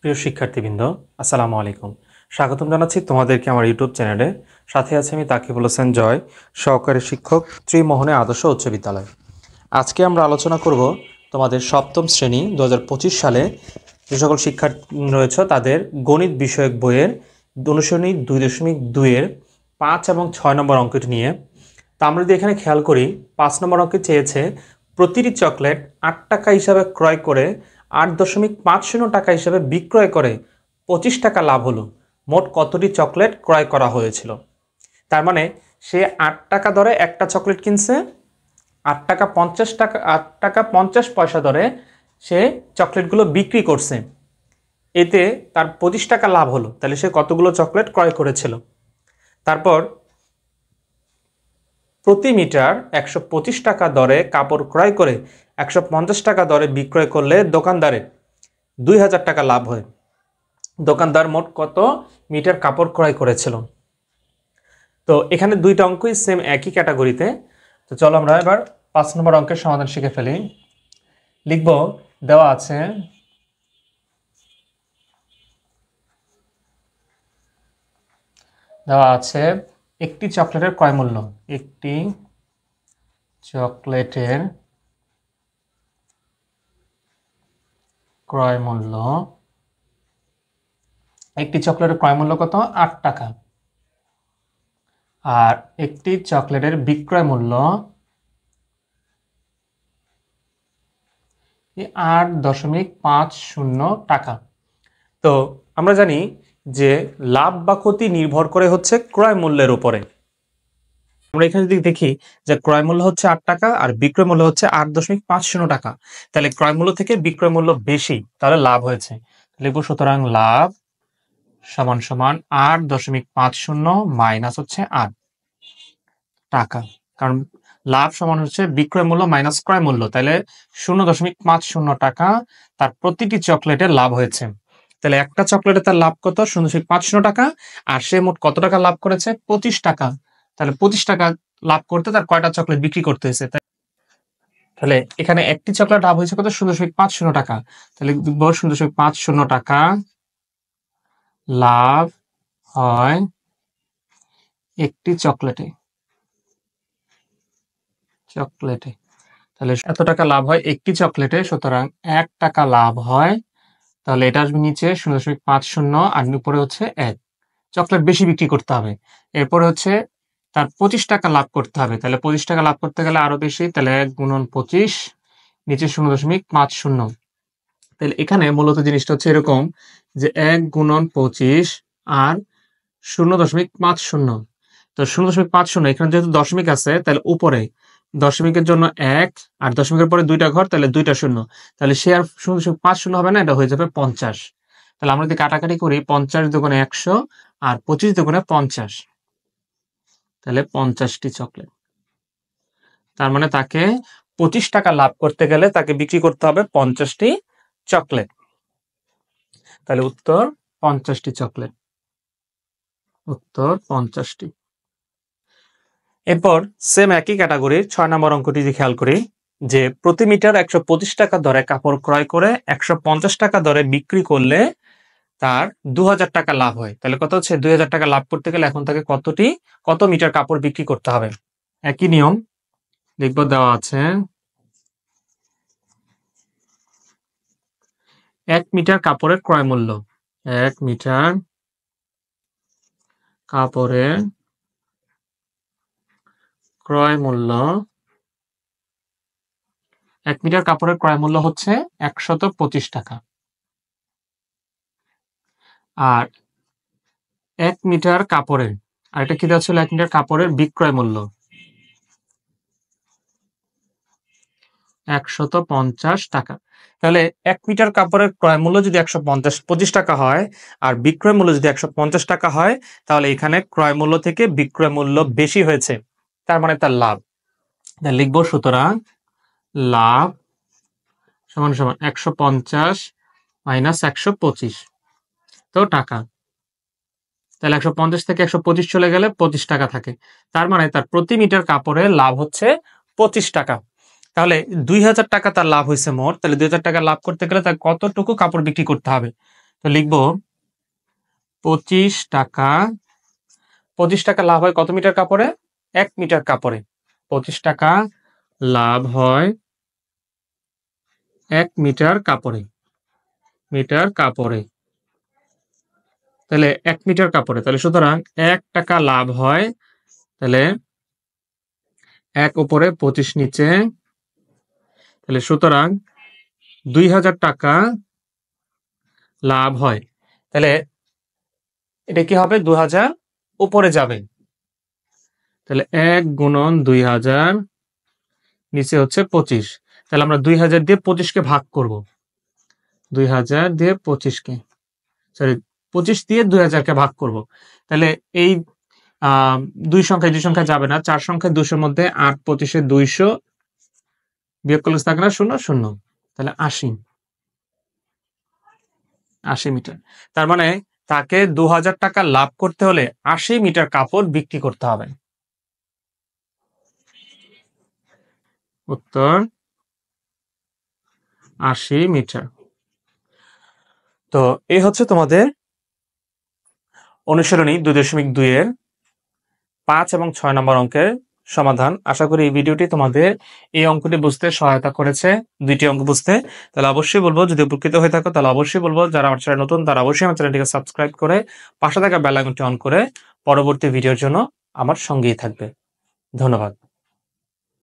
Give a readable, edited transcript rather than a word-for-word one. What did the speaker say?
প্রিয় শিক্ষার্থীবৃন্দ, আসসালামু আলাইকুম। স্বাগতম জানাচ্ছি তোমাদেরকে আমার ইউটিউব চ্যানেলে। সাথে আছে আমি তাকিবুল হোসেন জয়, সহকারী শিক্ষক, ত্রিমোহনী আদর্শ উচ্চ বিদ্যালয়। আজকে আমরা আলোচনা করব তোমাদের সপ্তম শ্রেণী 2025 সালে যে সকল শিক্ষার্থী রয়েছে তাদের গণিত বিষয়ক বইয়ের অনুশীলনী 2.2-এর 5 এবং 6 নম্বর অঙ্কটি নিয়ে। তা আমরা যদি এখানে খেয়াল করি, 5 নম্বর অঙ্কে চেয়েছে প্রতিটি চকলেট 8 টাকা হিসাবে ক্রয় করে 8.50 টাকা হিসাবে বিক্রয় করে 25 টাকা লাভ হলো। মোট কতটি চকলেট ক্রয় করা হয়েছিল? তার মানে সে 8 টাকা দরে একটা চকলেট কিনছে, 8 টাকা 50 পয়সা দরে সে চকলেটগুলো বিক্রি করছে, এতে তার 25 টাকা লাভ হলো। তাহলে সে কতগুলো চকলেট ক্রয় করেছিল? তারপর প্রতি মিটার 125 টাকা দরে কাপড় ক্রয় করে 150 টাকা দরে বিক্রয় করলে দোকানদারের 2000 টাকা লাভ হয়। দোকানদার মোট কত মিটার কাপড় ক্রয় করেছিল? তো এখানে দুইটা অঙ্কই সেম একই ক্যাটাগরিতে। তো চলো আমরা এবার 5 নম্বর অঙ্কের সমাধান শিখে ফেলি। লিখব, দেওয়া আছে একটি চকলেটের ক্রয় মূল্য, একটি চকলেটের ক্রয় মূল্য, একটি চকলেটের ক্রয় মূল্য কত? 8 টাকা। আর একটি চকলেটের বিক্রয় মূল্য 8.50 টাকা। তো আমরা জানি যে লাভ বা ক্ষতি নির্ভর করে হচ্ছে ক্রয় মূল্যের উপরে। আমরা এখানে যদি দেখি যে ক্রয় মূল্য হচ্ছে 8 টাকা আর বিক্রয় মূল্য হচ্ছে 8.50 টাকা, তাহলে ক্রয় মূল্য থেকে বিক্রয় মূল্য বেশি, তাহলে লাভ হয়েছে। লিখব, সুতরাং লাভ সমান সমান 8.50 মাইনাস হচ্ছে 8 টাকা। কারণ লাভ সমান হচ্ছে বিক্রয় মূল্য মাইনাস ক্রয় মূল্য, তাহলে 0.50 টাকা তার প্রতিটি চকলেটের লাভ হয়েছে। তাহলে একটা চকলেটে তার লাভ কত? 0.50 টাকা। আর সে মোট কত টাকা লাভ করেছে? 25 টাকা। তাহলে 25 টাকা লাভ করতে তার কয়টা চকলেট বিক্রি করতে হয়েছে? তাহলে এখানে একটি চকলেট লাভ হয়েছে কত? 0.50 টাকা। তাহলে 0.50 টাকা লাভ হয় একটি চকলেটে। তাহলে এত টাকা লাভ হয় একটি চকলেটে, সুতরাং 1 টাকা লাভ হয়। তাহলে এটা আসবে নিচে 0.50 আর উপরে হচ্ছে 1। চকলেট বেশি বিক্রি করতে হবে। এরপরে হচ্ছে তার 25 টাকা লাভ করতে হবে। তাহলে 25 টাকা লাভ করতে গেলে আরো বেশি, তাহলে 1 গুণন 25, নিচে 0.50। তাহলে এখানে মূলত জিনিসটা হচ্ছে এরকম যে 1 গুণন 25 আর 0.50। তো 0.50 এখানে যেহেতু দশমিক আছে, তাহলে উপরে দশমিকের জন্য 1 আর দশমিকের পরে 2টা ঘর, তাহলে 2টা শূন্য। তাহলে সে আর 0.50 হবে না, এটা হয়ে যাবে 50। তাহলে আমরা যদি কাটাকাটি করি, 50 দুগুণে 100 আর 25 দুগুণে 50, তাহলে 50টি চকলেট। তার মানে তাকে 25 টাকা লাভ করতে গেলে তাকে বিক্রি করতে হবে 50টি চকলেট। তাহলে উত্তর 50টি চকলেট। উত্তর 50টি। এরপর সেম একই ক্যাটাগরির 6 নম্বর অঙ্কটি যদি খেয়াল করি, যে প্রতি মিটার 125 টাকা দরে কাপড় ক্রয় করে 150 টাকা দরে বিক্রি করলে তার 2000 টাকা লাভ হয়। তাহলে কত হচ্ছে? 2000 টাকা লাভ করতে গেলে এখন তাকে কত মিটার কাপড় বিক্রি করতে হবে? একই নিয়ম লিখব, দেওয়া আছে 1 মিটার কাপড়ের ক্রয় মূল্য, 1 মিটার কাপড়ের ক্রয় মূল্য, 1 মিটার কাপড়ের ক্রয় মূল্য হচ্ছে 125 টাকা। আর 1 মিটার কাপড়ের, আর এটা কি দেওয়া ছিল? 1 মিটার কাপড়ের বিক্রয় মূল্য 150 টাকা। তাহলে 1 মিটার কাপড়ের ক্রয় মূল্য যদি 125 টাকা হয় আর বিক্রয় মূল্য যদি 150 টাকা হয়, তাহলে এখানে ক্রয় মূল্য থেকে বিক্রয় মূল্য বেশি হয়েছে, তার মানে তার লাভ। লিখব, সুতরাং লাভ সমান সমান 150 মাইনাস 125 তো টাকা। তাহলে 150 থেকে 125 চলে গেলে 25 টাকা থাকে। তার মানে তার প্রতি মিটার কাপড়ের লাভ হচ্ছে 25 টাকা। তাহলে 2000 টাকা তার লাভ হয়েছে মোট। তাহলে 2000 টাকা লাভ করতে গেলে তার কতটুকু কাপড় বিক্রি করতে হবে? তো লিখব 25 টাকা। 25 টাকা লাভ হয় কত মিটার কাপড়ে? 1 মিটার কাপড়ে। 25 টাকা লাভ হয় 1 মিটার কাপড়ে। মিটার কাপড়ে। তাহলে 1 মিটার কাপড়ে। তাহলে সুতরাং 1 টাকা লাভ হয়। তাহলে 1 উপরে 25 নিচে। তাহলে সুতরাং 2000 টাকা লাভ হয়। তাহলে এটা কি হবে? 2000 উপরে যাবে। তাহলে 1 গুণন 2000 নিচে হচ্ছে 25। তাহলে আমরা 2000 দিয়ে 25 কে ভাগ করব। 2000 দিয়ে 25 কে, সরি 25 দিয়ে 2000 কে ভাগ করব। তাহলে এই দুই সংখ্যা যাবে না। 4 সংখ্যায় 200 মধ্যে 8 25 200 বিয়োগ করলে থাকে না 0 0। তাহলে 80 মিটার। তার মানে তাকে 2000 টাকা লাভ করতে হলে 80 মিটার কাপড় বিক্রি করতে হবে। উত্তর 80 মিটার। তো এই হচ্ছে তোমাদের অনুশীলনী 2.2 এর 5 এবং 6 নম্বর অঙ্কের সমাধান। আশা করি এই ভিডিওটি তোমাদের এই অঙ্কটি বুঝতে সহায়তা করেছে, দুইটি অঙ্ক বুঝতে। তাহলে অবশ্যই বলবো, যদি উপকৃত হয়ে থাকো তাহলে অবশ্যই বলবো, যারা আমার চ্যানেল নতুন তারা অবশ্যই আমার চ্যানেলটিকে সাবস্ক্রাইব করে পাশে থাকা বেল আইকনটি অন করে পরবর্তী ভিডিওর জন্য আমার সঙ্গেই থাকবে। ধন্যবাদ।